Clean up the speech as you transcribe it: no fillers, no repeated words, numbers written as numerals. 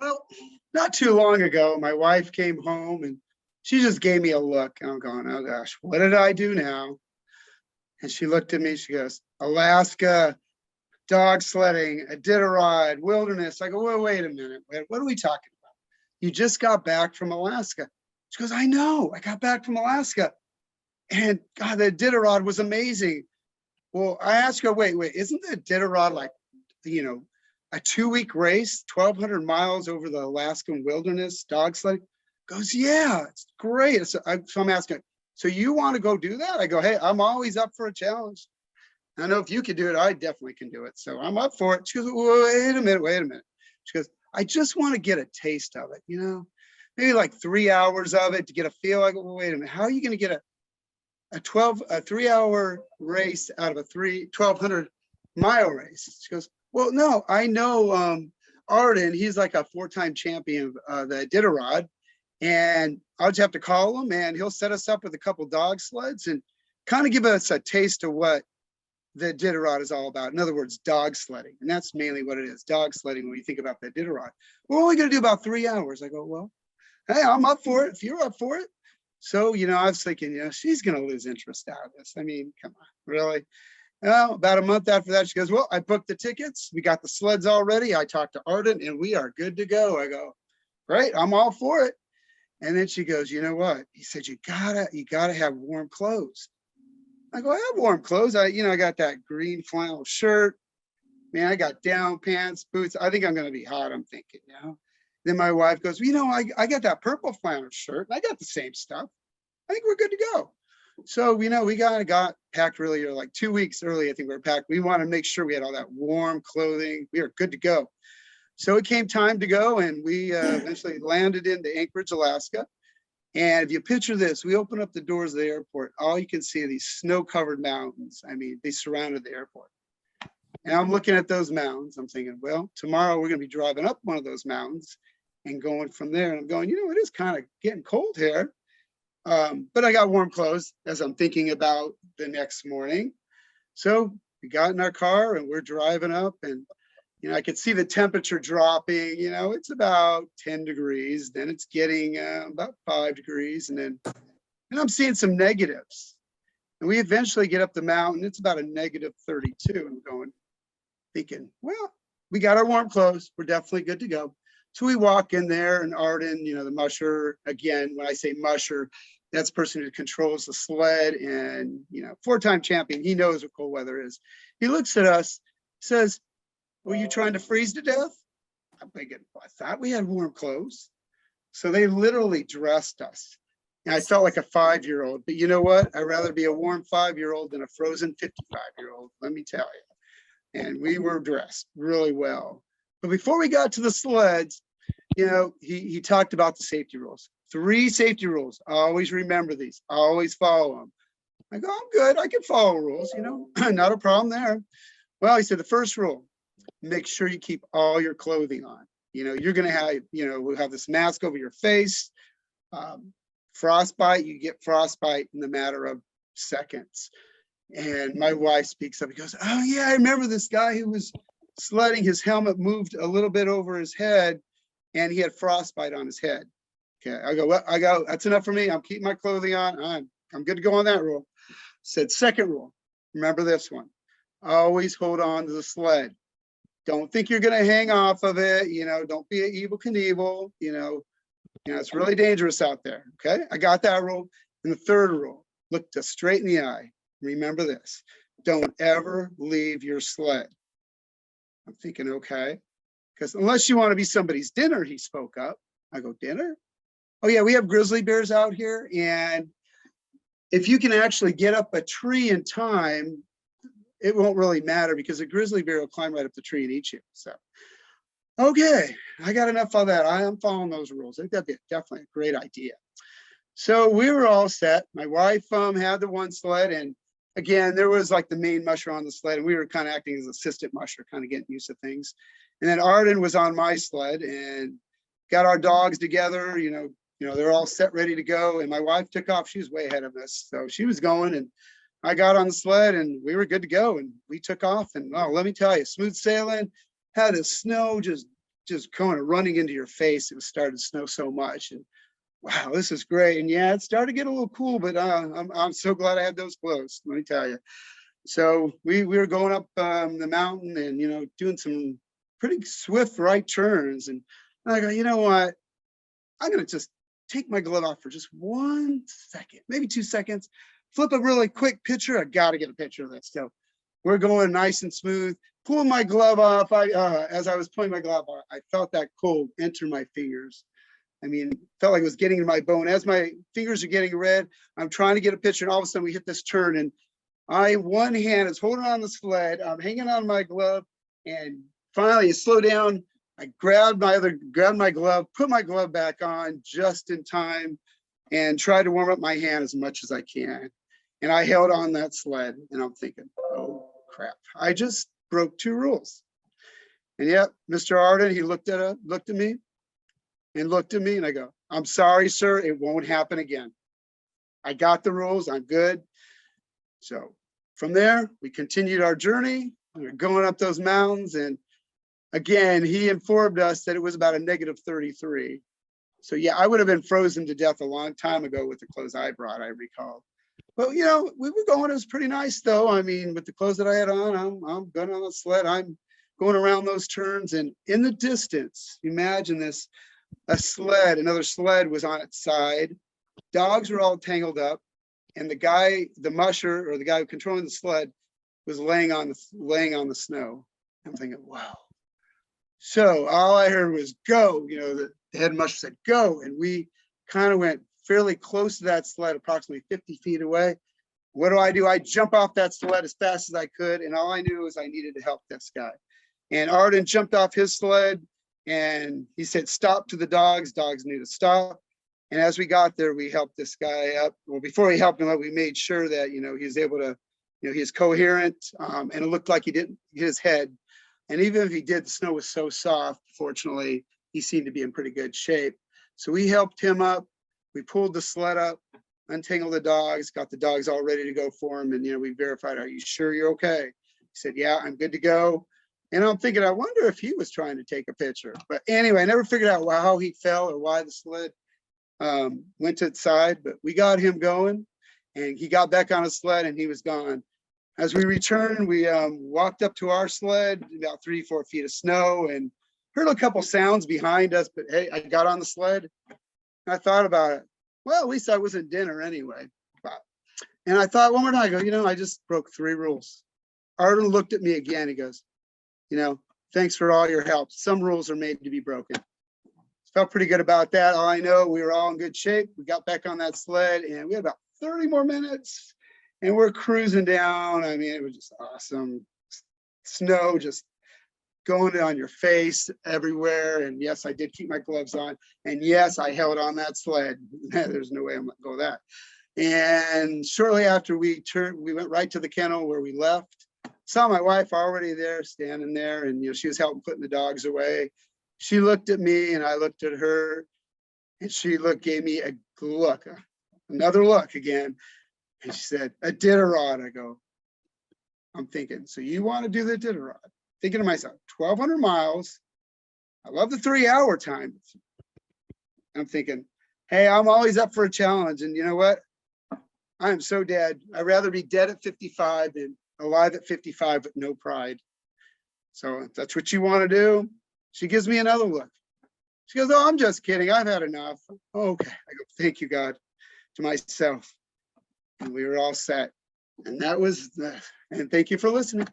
Well, not too long ago, my wife came home and she just gave me a look. And I'm going, oh gosh, what did I do now? And she looked at me, she goes, Alaska, dog sledding, Iditarod, wilderness. I go, well, wait a minute. What are we talking about? You just got back from Alaska. She goes, I know, I got back from Alaska. And God, the Iditarod was amazing. Well, I asked her, wait, isn't the Iditarod like, you know, a 2-week race, 1,200 miles over the Alaskan wilderness, dog sledding? Goes, yeah, it's great. So I'm asking, so you want to go do that? I go, hey, I'm always up for a challenge. I know if you could do it, I definitely can do it. So I'm up for it. She goes, wait a minute. She goes, I just want to get a taste of it, maybe like 3 hours of it to get a feel. I go, well, wait a minute, how are you going to get a 3-hour race out of a 1,200-mile race? She goes, well, no, I know Arden, he's like a 4-time champion of the Iditarod, and I'll just have to call him and he'll set us up with a couple dog sleds and kind of give us a taste of what the Iditarod is all about. In other words, dog sledding. And that's mainly what it is, dog sledding when you think about the Iditarod. We're only going to do about 3 hours. I go, well, hey, I'm up for it if you're up for it. So, I was thinking, she's going to lose interest out of this. I mean, come on, really? Well, about a month after that, she goes, well, I booked the tickets. We got the sleds already. I talked to Arden and we are good to go. I go, great, I'm all for it. And then she goes, you know what? He said, you gotta have warm clothes. I go, I have warm clothes. I got that green flannel shirt. Man, I got down pants, boots. I think I'm going to be hot, I'm thinking, Then my wife goes, I got that purple flannel shirt. I got the same stuff. I think we're good to go. So, we got packed really early, like 2 weeks early. I think we were packed. We want to make sure we had all that warm clothing. We are good to go. So it came time to go, and we eventually landed into Anchorage, Alaska. And if you picture this, we open up the doors of the airport. All you can see are these snow-covered mountains. I mean, they surrounded the airport. And I'm looking at those mountains. I'm thinking, well, tomorrow we're going to be driving up one of those mountains and going from there. And I'm going, it is kind of getting cold here. But I got warm clothes as I'm thinking about the next morning. So we got in our car and we're driving up, and I could see the temperature dropping. It's about 10 degrees. Then it's getting about 5 degrees. And I'm seeing some negatives. And we eventually get up the mountain. It's about a negative 32. I'm going, thinking, well, we got our warm clothes. We're definitely good to go. So we walk in there, and Arden, the musher, again, when I say musher, that's the person who controls the sled and, 4-time champion. He knows what cold weather is. He looks at us, says, were you trying to freeze to death? I'm thinking, well, I thought we had warm clothes. So they literally dressed us. And I felt like a 5-year-old, but you know what? I'd rather be a warm 5-year-old than a frozen 55-year-old, let me tell you. And we were dressed really well. But before we got to the sleds, he talked about the safety rules. 3 safety rules. Always remember these. Always follow them. I go, I'm good. I can follow rules, not a problem there. Well, he said the first rule, make sure you keep all your clothing on. You're going to have, we'll have this mask over your face. Frostbite, you get frostbite in a matter of seconds. And my wife speaks up. He goes, oh, yeah, I remember this guy who was sledding. His helmet moved a little bit over his head, and he had frostbite on his head. Okay, I go, that's enough for me. I'm keeping my clothing on. I'm good to go on that rule. Said, second rule, remember this one. Always hold on to the sled. Don't think you're going to hang off of it. Don't be an Evel Knievel. It's really dangerous out there. Okay, I got that rule. And the third rule, look just straight in the eye. Remember this. Don't ever leave your sled. I'm thinking, okay, because unless you want to be somebody's dinner, he spoke up. I go, dinner? Oh, yeah, we have grizzly bears out here. And if you can actually get up a tree in time, it won't really matter because a grizzly bear will climb right up the tree and eat you. So, okay, I got enough of that. I am following those rules. I think that'd be definitely a great idea. So we were all set. My wife had the one sled, and again, there was like the main musher on the sled, and we were kind of acting as assistant musher, kind of getting used to things. And then Arden was on my sled and got our dogs together. They're all set, ready to go. And my wife took off. She was way ahead of us, so she was going, and I got on the sled and we were good to go, and we took off. And oh, let me tell you, smooth sailing, had the snow just just kind of running into your face. It was starting to snow so much, and wow, this is great. And yeah, it started to get a little cool, but I'm so glad I had those clothes. Let me tell you. So we were going up the mountain, and doing some pretty swift right turns, and I go, you know what? I'm gonna just take my glove off for just 1 second, maybe 2 seconds, flip a really quick picture. I got to get a picture of this. So we're going nice and smooth. Pulling my glove off, as I was pulling my glove off, I felt that cold enter my fingers. I mean, felt like it was getting in my bone. As my fingers are getting red, I'm trying to get a picture, and all of a sudden we hit this turn, and one hand is holding on the sled. I'm hanging on my glove, and finally you slow down. I grabbed my glove, put my glove back on just in time, and tried to warm up my hand as much as I can. And I held on that sled, and I'm thinking, oh crap, I just broke 2 rules. And yep, Mr. Arden, he looked at me, and I go, I'm sorry, sir, it won't happen again. I got the rules, I'm good. So from there, we continued our journey. We were going up those mountains, and again, he informed us that it was about a -33. So yeah, I would have been frozen to death a long time ago with the clothes I brought, I recall. But we were going, it was pretty nice though. I mean, with the clothes that I had on, I'm good on the sled. I'm going around those turns, and in the distance, imagine this, another sled was on its side. Dogs were all tangled up, and the musher, or the guy controlling the sled, was laying on the snow. I'm thinking, wow. So all I heard was go, the head musher said go. And we kind of went fairly close to that sled, approximately 50 feet away. What do? I jump off that sled as fast as I could. And all I knew was I needed to help this guy. And Arden jumped off his sled, and he said, stop to the dogs. Dogs knew to stop. And as we got there, we helped this guy up. Well, before we helped him up, we made sure that, he was able to, he's coherent, and it looked like he didn't hit his head. And even if he did, the snow was so soft, fortunately, he seemed to be in pretty good shape. So we helped him up. We pulled the sled up, untangled the dogs, got the dogs all ready to go for him. And, we verified, are you sure you're okay? He said, yeah, I'm good to go. And I'm thinking, I wonder if he was trying to take a picture. But anyway, I never figured out how he fell or why the sled went to its side. But we got him going, and he got back on his sled, and he was gone. As we returned, we walked up to our sled, about 3-4 feet of snow, and heard a couple sounds behind us. But hey, I got on the sled, and I thought about it. Well, at least I was in dinner anyway. And I thought one more time, I go, I just broke 3 rules. Arden looked at me again. He goes, thanks for all your help. Some rules are made to be broken. Felt pretty good about that. All I know, we were all in good shape. We got back on that sled, and we had about 30 more minutes. And we're cruising down. I mean, it was just awesome. Snow just going on your face everywhere. And yes, I did keep my gloves on. And yes, I held on that sled. There's no way I'm letting go of that. And shortly after we went right to the kennel where we left. Saw my wife already there, standing there, and she was helping putting the dogs away. She looked at me, and I looked at her, and she gave me a look, another look again. And she said, a Iditarod. I go, I'm thinking, so you want to do the Iditarod? Thinking to myself, 1,200 miles. I love the 3-hour time. I'm thinking, hey, I'm always up for a challenge. And you know what? I am so dead. I'd rather be dead at 55 than alive at 55 with no pride. So if that's what you want to do, she gives me another look. She goes, oh, I'm just kidding. I've had enough. Okay. I go, thank you, God, to myself. And we were all set. And that was, and thank you for listening.